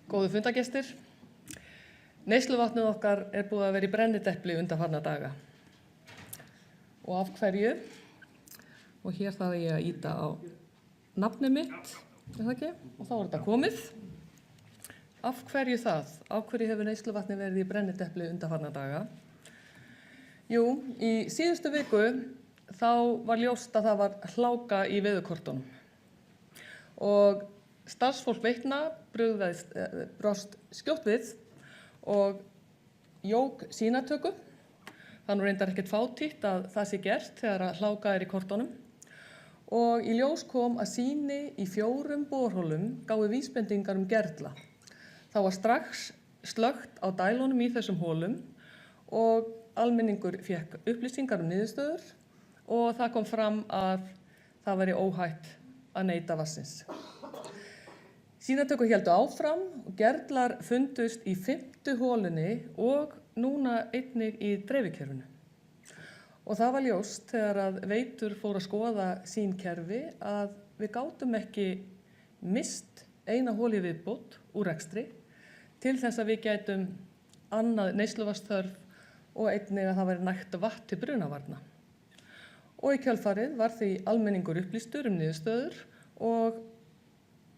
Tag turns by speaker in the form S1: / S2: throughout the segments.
S1: Góðu fundagestir, neysluvatnið okkar búið að vera í brennidepli undanfarna daga. Og af hverju? Og hér þarf ég að ýta á nafnið mitt, það ekki? Og þá þetta komið. Af hverju það? Af hverju hefur neysluvatnið verið í brennidepli undanfarna daga? Jú, í síðustu viku þá var ljóst að það var hláka í veðurkortunum. Og starfsfólk Veitna brást skjótt við og jók sýnatöku. Það reyndar ekkert fátítt að það sé gert þegar að hláka í kortunum. Og í ljós kom að sýni í 4 borholum gáfu vísbendingar gerla. Það var strax slökkt á dælunum í þessum holum og almenningur fékk upplýsingar niðurstöður og það kom fram að það væri óhætt að neyta vatnsins. Sýnatökur héldu áfram og gerlar fundust í 5. holunni og núna einnig í dreifikerfinu. Og það var ljóst þegar að Veitur fór að skoða sín kerfi að við gátum ekki mist eina holu í viðbót úr rekstri til þess að við gætum annað neysluvatnsþörf og einnig að það væri nægt vatn til brunavarna. Og í kjölfarið var því almenningur upplýstur niðurstöður og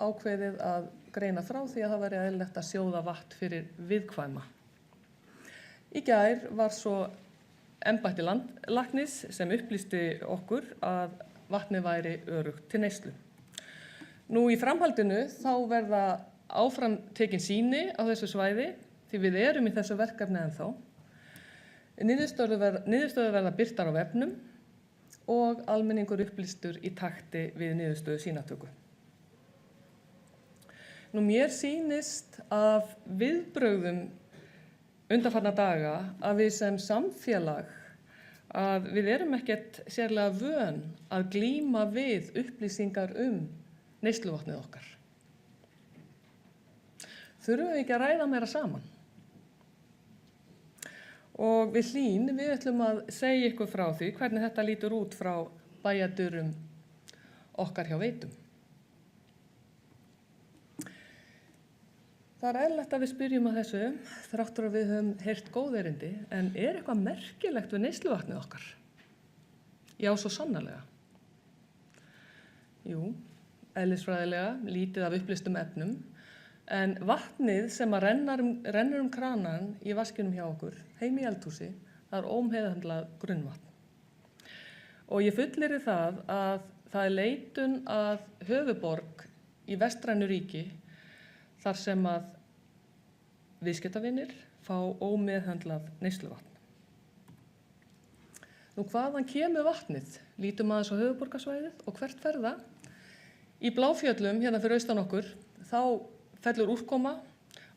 S1: ákveðið að greina frá því að það væri eðlilegt að sjóða vatn fyrir viðkvæma. Í gær var svo embætti landlæknis sem upplýsti okkur að vatnið væri öruggt til neyslu. Nú í framhaldinu þá verða áfram tekin sýni á þessu svæði því við erum í þessu verkefni ennþá. Niðurstöður verða birtar á vefnum og almenningur upplýstur í takti við niðurstöðu sýnatöku. Nú mér sýnist af viðbrögðum undanfarna daga að við sem samfélag að við erum ekkert sérlega vön að glíma við upplýsingar neysluvatnið okkar. Þurfum við ekki að ræða meira saman? Og við Hlín, við ætlum að segja ykkur frá því hvernig þetta lítur út frá bæjardyrum okkar hjá Veitum. Það eðlilegt að við spyrjum að þessu, þráttur að við höfum heyrt góð erindi, en eitthvað merkilegt við neysluvatnið okkar? Já, svo sannarlega. Jú, eðlisfræðilega, lítið af upplýstum efnum, en vatnið sem að rennur kranan í vaskinum hjá okkur, heim í eldhúsi, það ómheiðhöndlað grunnvatn. Og ég fullyrði það að það leitun að höfuðborg í vestrænu ríki þar sem að viðskiptavinir fá ómeðhöndlað neysluvatn. Nú hvaðan kemur vatnið? Lítum aðeins á höfuðborgarsvæðið og hvert fer það? Í Bláfjöllum, hérna fyrir austan okkur, þá fellur úrkoma,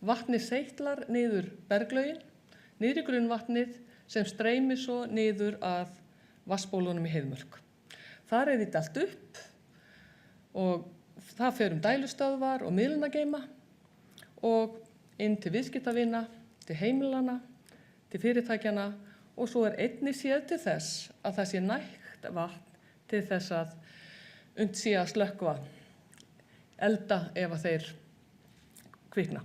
S1: vatnið seytlar niður berglögin, niður í grunnvatnið sem streymir svo niður að vatnsbólunum í Heiðmörk. Þar því dælt upp og það fer dælustöðvar og miðlunargeyma og inn til viðskiptavina, til heimilana, til fyrirtækjana og svo einnig séð til þess að það sé nægt vatn til þess að unnt sé að slökkva elda ef að þeir kvikna.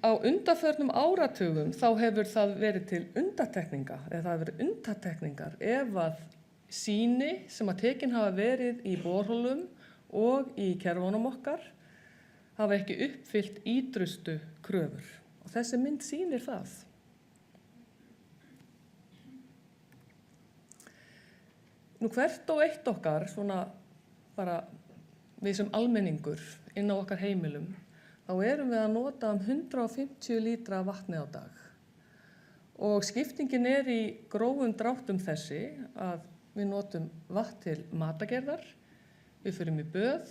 S1: Á undanförnum áratugum þá hefur það verið til undantekninga, eða það hefur verið undantekningar ef að sýni sem að tekin hafa verið í borholum og í kerfunum okkar hafa ekki uppfyllt ýtrustu kröfur. Og þessi mynd sýnir það. Nú hvert og eitt okkar, svona bara við sem almenningur inn á okkar heimilum, þá erum við að nota 150 lítra af vatni á dag. Og skiptingin í grófum dráttum þessi að við notum vatn til matargerðar, við förum í böð,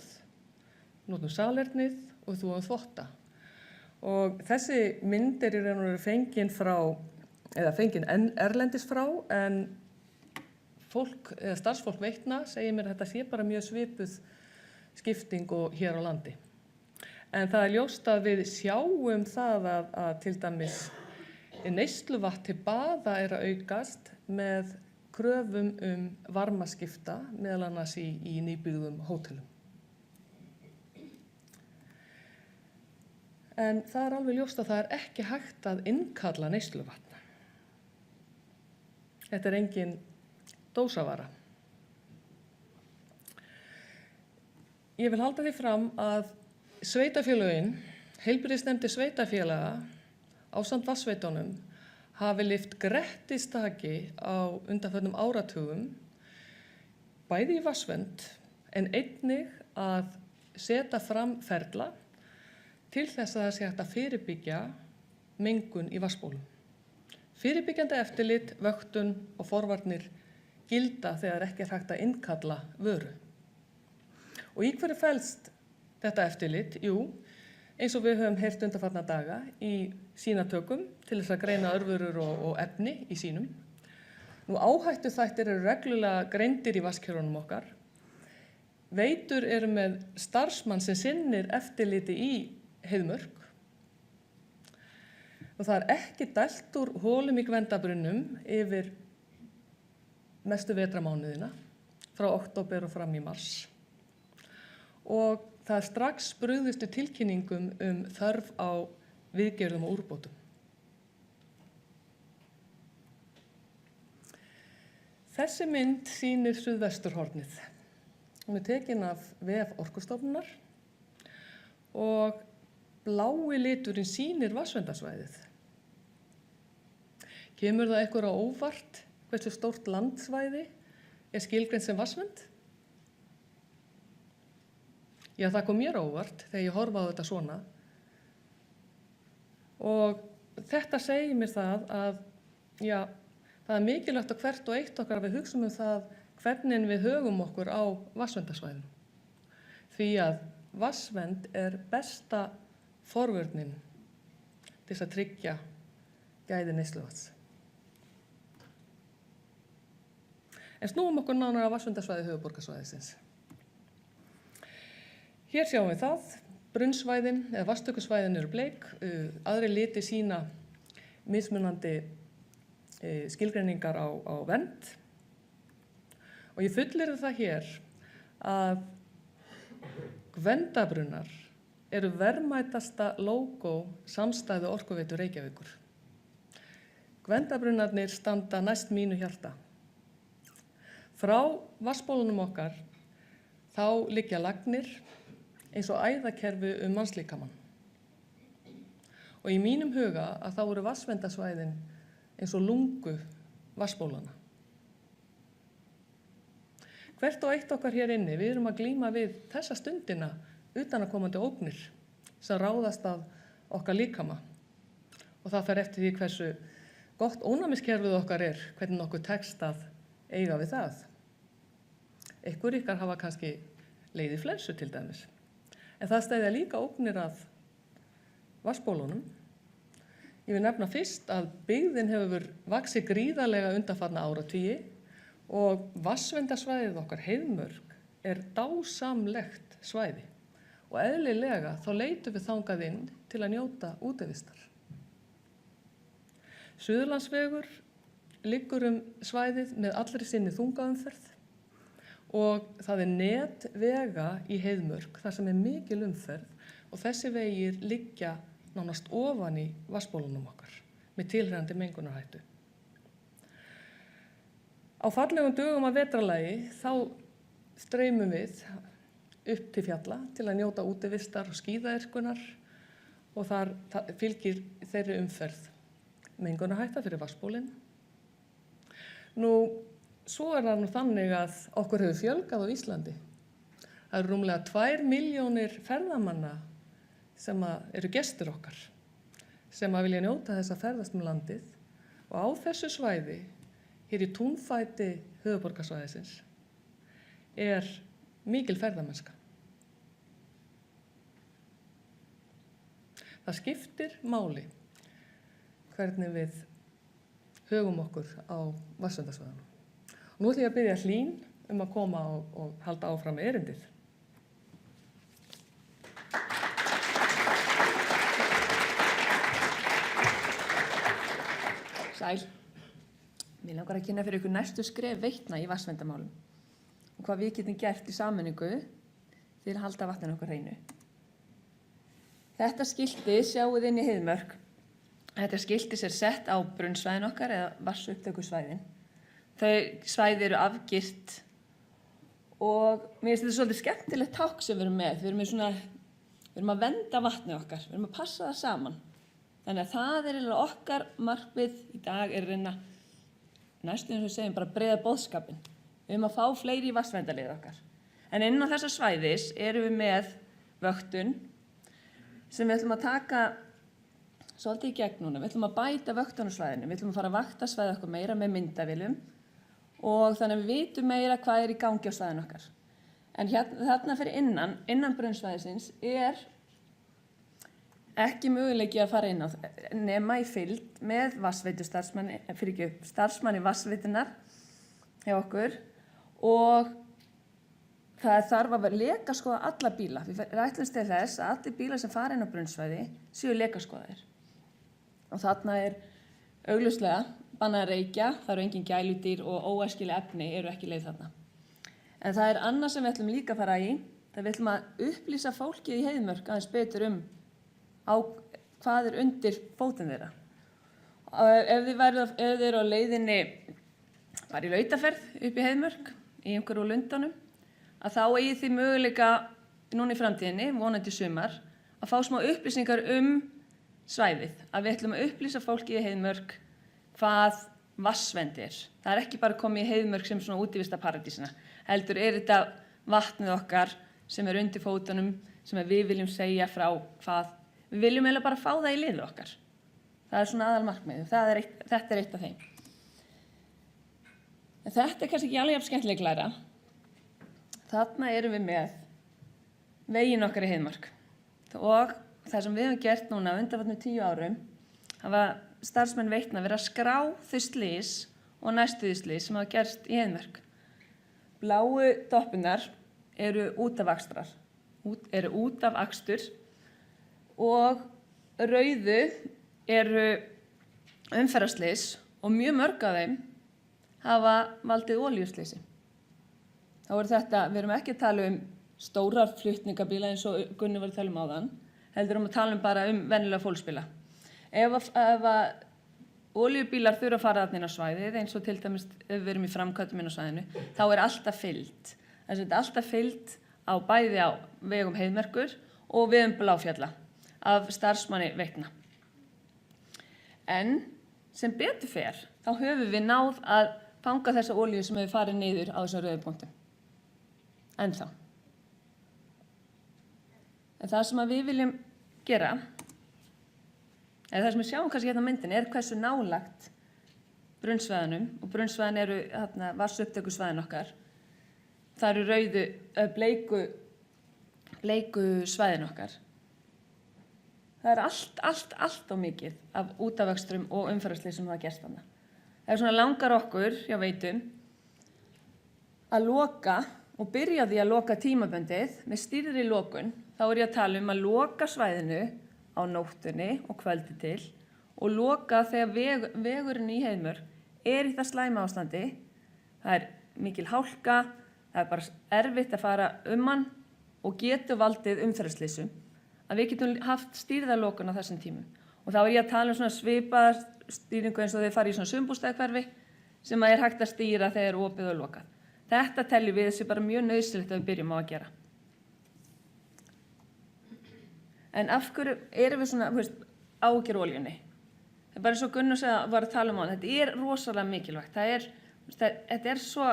S1: notum salernið og þvotta. Og þessi mynd í raun og veru fengin erlendis frá, en starfsfólk Veitna segir mér að þetta sé bara mjög svipuð skipting og hér á landi. En það ljóst að við sjáum það að til dæmis neysluvatn til baða að aukast með kröfum varmaskipta, meðal annars í nýbyggðum hótelum. En það er alveg ljóst að það er ekki hægt að innkalla neysluvatn. Þetta er engin dósavara. Ég vil halda því fram að sveitarfélögin, heilbrigðisnefndir sveitarfélaga ásamt vatnsveitunum hafi lyft grettistaki á undanförnum áratugum, bæði í vatnsvernd en einnig að setja fram ferla til þess að það sé hægt að fyrirbyggja mengun í vatnsbólum. Fyrirbyggjandi eftirlit, vöktun og forvarnir gilda þegar ekki er hægt að innkalla vöru. Og í hverju felst þetta eftirlit? Jú, eins og við höfum heyrt undanfarna daga í sýnatökum til þess að greina örverur og efni í sýnum. Nú áhættuþættir eru reglulega greindir í vatnskerfunum okkar. Veitur eru með starfsmann sem sinnir eftirliti í Heiðmörk. Og það er ekki dælt úr holum í Gvendabrunnum yfir mestu vetramánuðina, frá október og fram í mars. Og það er strax brugðist við tilkynningum þörf á viðgerðum og úrbótum. Þessi mynd sýnir suðvesturhornið. Hún er tekin af vef Orkustofnunar og blái liturinn sýnir vatnsverndarsvæðið. Kemur það einhver á óvart hversu stórt landsvæði er skilgreint sem vatnsvernd? Já, það kom mér á óvart þegar ég horfa á þetta svona. Og þetta segir mér það að það er mikilvægt að hvert og eitt okkar að við hugsum það hvernig við högum okkur á vatnsverndarsvæðinu. Því að vatnsvernd er besta forvörnin til þess að tryggja gæði neysluvatns. En snúum okkur nánar á vatnsverndarsvæði höfuðborgarsvæðisins. Hér sjáum við það, brunnsvæðin eða vatnstökusvæðin eru bleik, aðri liti sýna mismunandi skilgreiningar á vernd. Og ég fullyrði það hér að Gvendabrunnar eru verðmætasta lógó samstæðu Orkuveitu Reykjavíkur. Gvendabrunnarnir standa næst mínu hjarta. Frá vatnsbólunum okkar þá liggja lagnir eins og æðakerfi mannslíkamann. Og í mínum huga að þá eru vatnsverndarsvæðin eins og lungu vatnsbólana. Hvert og eitt okkar hér inni, við erum að glíma við þessa stundina utanakomandi ógnir sem ráðast af okkar líkama. Og það fer eftir því hversu gott ónæmiskerfið okkar er, hvernig okkur tekst að eiga við það. Einhver ykkar hafa kannski leið í flensu til dæmis. En það stæðja líka ógnir að vatnsbólunum. Ég vil nefna fyrst að byggðin hefur vaxið gríðarlega undanfarna áratugi og vatnsverndarsvæðið okkar Heiðmörk er dásamlegt svæði og eðlilega þá leitum við þangað inn til að njóta útivistar. Suðurlandsvegur liggur svæðið með allri sinni þungaumferð og það er net vega í Heiðmörk þar sem er mikil umferð og þessi vegir liggja nánast ofan í vatnsbólunum okkar með tilheyrandi mengunarhættu. Á fallegum dögum að vetrarlagi þá streymum við upp til fjalla til að njóta útivistar og skíðayrkunar og þar fylgir þeirri umferð mengunarhætta fyrir vatnsbólinn. Svo er það þannig að okkur hefur fjölgað á Íslandi. Það eru rúmlega 2 milljónir ferðamanna sem eru gestir okkar, sem vilja njóta þess að ferðast landið og á þessu svæði, hér í túnfæti höfuðborgarsvæðisins, er mikil ferðamennska. Það skiptir máli hvernig við högum okkur á vatnsverndarsvæðunum. Nú ætlum ég að biðja Hlín að koma og halda áfram með erindið.
S2: Sæl. Mér langar að kynna fyrir ykkur næstu skref Veitna í vatnsverndarmálum og hvað við getum gert í sameiningu til að halda vatninu okkar hreinu. Þetta skilti sjáuð inn í Heiðmörk. Þetta skilti sér sett á brunnsvæðin okkar eða vatnsupptökusvæðin. Þau svæði eru afgirt og mér finnst þetta svolítið skemmtilegt tákn sem við erum með. Við erum að vernda vatnið okkar, við erum að passa það saman. Þannig að það er okkar markmið í dag er að reyna næstum eins og við segjum bara breiða boðskapinn. Við erum að fá fleiri í vatnsverndarlið okkar. En innan þessa svæðis erum við með vöktun sem við ætlum að taka svolítið í gegn núna. Við ætlum að bæta vöktun á svæðinu. Við ætlum að fara að vakta svæðið okkur meira með myndavélum og þannig að við vitum meira hvað er í gangi á svæðinu okkar. En þarna fyrir innan brunnsvæðisins er ekki möguleiki að fara inn á nema í fylgd með starfsmanni vatnsveitunar hjá okkur og það þarf að lekaskoða alla bíla. Við ætlumst til þess að allir bílar sem fara inn á brunnsvæði séu lekaskoðaðir. Og þarna er augljóslega bannað að reykja, það eru engin gæludýr og óæskileg efni eru ekki leið þarna. En það er annað sem við ætlum líka að fara í, það við ætlum að upplýsa fólkið í Heiðmörk aðeins betur á hvað er undir fótum þeirra. Ef þið eru á leiðinni bara í lautaferð upp í Heiðmörk, í einhverju lundunum, að þá eigið þið möguleika núna í framtíðinni, vonandi í sumar, að fá smá upplýsingar svæðið. Að við ætlum að upplýsa fólkið í Heiðmörk hvað vatnsvernd er. Það er ekki bara komið í Heiðmörk sem svona útivistarparadísina. Heldur er þetta vatnið okkar sem er undir fótunum, sem við viljum segja frá hvað. Við viljum eiginlega bara fá það í liðið okkar. Það er svona aðalmarkmiðið. Þetta er eitt af þeim. En þetta er kannski ekki alveg jafn skemmtileg læra. Þarna erum við með veginn okkar í Heiðmörk. Og það sem við höfum gert núna undanfarnir 10 árum, hafa starfsmenn Veitna verið að skrá þau slys og næstu slys sem hafa gerst í Heiðmörk. Bláu doppunar eru út af akstur og rauðu eru umferðarslys og mjög mörg af þeim hafa valdið olíuslysi. Þá er þetta, við erum ekki að tala stóra flutningabíla eins og Gunni var að tala áðan, heldur að tala bara venjulega fólksbíla. Ef olíubílar þurfa að fara þarna inn á svæðið, eins og til dæmis ef við erum í framkvæmdum inn á svæðinu, þá er alltaf fylgd. Þess að þetta er alltaf fylgd á bæði á vegum Heiðmerkur og vegum Bláfjalla af starfsmanni Veitna. En sem betur fer, þá höfum við náð að fanga þessa olíu sem hefur farið niður á þessum rauðu punktum. Ennþá. En það sem við viljum gera, eða það sem við sjáum kannski hérna á myndinni, er hversu nálagt brunnsvæðinum, og brunnsvæðin eru vatnsupptökusvæðin okkar. Það eru bleiku svæðin okkar. Það er allt of mikið af útavöxtrum og umferðarslysum sem hafa gerst þarna. Það er svona langar okkur, hjá Veitum, að loka og byrja því að loka tímabundið með stýrðri lokun. Þá er ég að tala að loka svæðinu á nóttunni og kvöldi til og loka þegar vegurinn í Heiðmörk er í það slæma ástandi. Það er mikil hálka, það er bara erfitt að fara hann og getur valdið umferðarslysum. Að við getum haft stýrðarlokun á þessum tímum. Og þá er ég að tala svona svipaða stýringu eins og þeir fara í svona sumbústaðahverfi sem er hægt að stýra þegar opið og lokað. Þetta teljum við þessi bara mjög nauðsynlegt að við byrjum á að gera. En af hverju erum við svona áhyggjur olíunni? Það er bara eins og Gunnar var að tala á þetta er rosalega mikilvægt. Þetta er svo,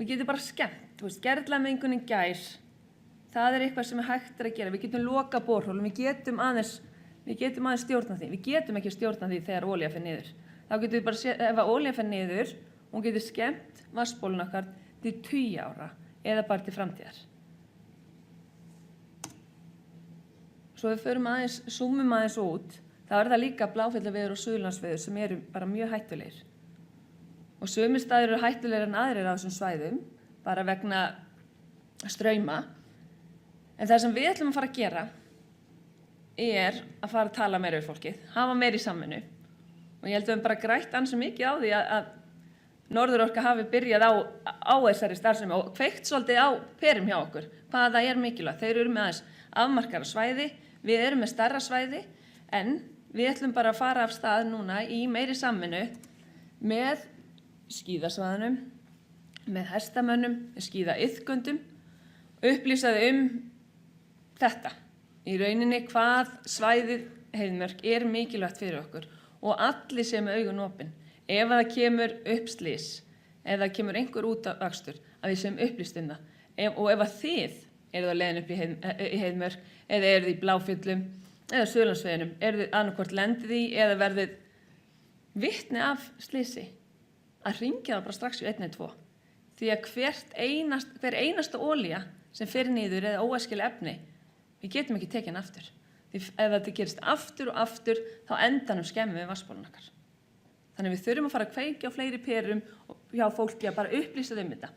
S2: við getum bara skemmt, gerðlamengunin gær, það er eitthvað sem hægt að gera. Við getum lokað borholum, við getum aðeins stjórna því. Við getum ekki stjórna því þegar olía fer niður. Þá getum við bara, ef olía fer niður, hún getur skemmt vatnsbólun okkar til 10 ára eða bara til framtíðar. Svo við zoomum aðeins út, þá er það líka Bláfjallavegur og Suðurlandsvegur sem eru bara mjög hættulegir. Og sumir staðir eru hættulegir en aðrir á þessum svæðum, bara vegna strauma. En það sem við ætlum að fara að gera er að fara að tala meira við fólkið, hafa meira í samvinnu. Og ég held að við bara grætt ansi mikið á því að Norðurorka hafi byrjað á þessari starfsemi og kveikt svolítið á perum hjá okkur. Hvað það mikilvægt. Þeir eru með aðeins afmarkara svæði, við erum með stærra svæði, en við ætlum bara að fara af stað núna í meiri samvinnu með skíðasvæðunum, með hestamönnum, með skíðaiðkendum, upplýsa þau þetta. Í rauninni hvað svæðið Heiðmörk er mikilvægt fyrir okkur og allir sem með augun opin. Ef það kemur upp slys, ef það kemur einhver útakstur, að við sem upplýst það. Og ef að þið eruð á leiðin upp í Heiðmörk, eða eruð í Bláfjöllum, eða Suðurlandsveginum, eruð annarkvort lendið í eða verðið vitni af slysi, að hringja það bara strax í 112. Því að hver einasta olía sem fer niður eða óæskileg efni, við getum ekki tekið hann aftur. Því ef þetta gerist aftur og aftur, þá endanum skemmum við vatnsbólinn okkar. Þannig við þurfum að fara að kveikja á fleiri perum hjá fólki að bara upplýsa þau þetta.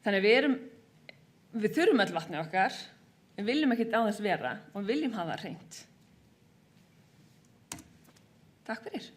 S2: Þannig við þurfum öll vatnið okkar, við viljum ekkert á þess vera og við viljum hafa það hreint. Takk fyrir.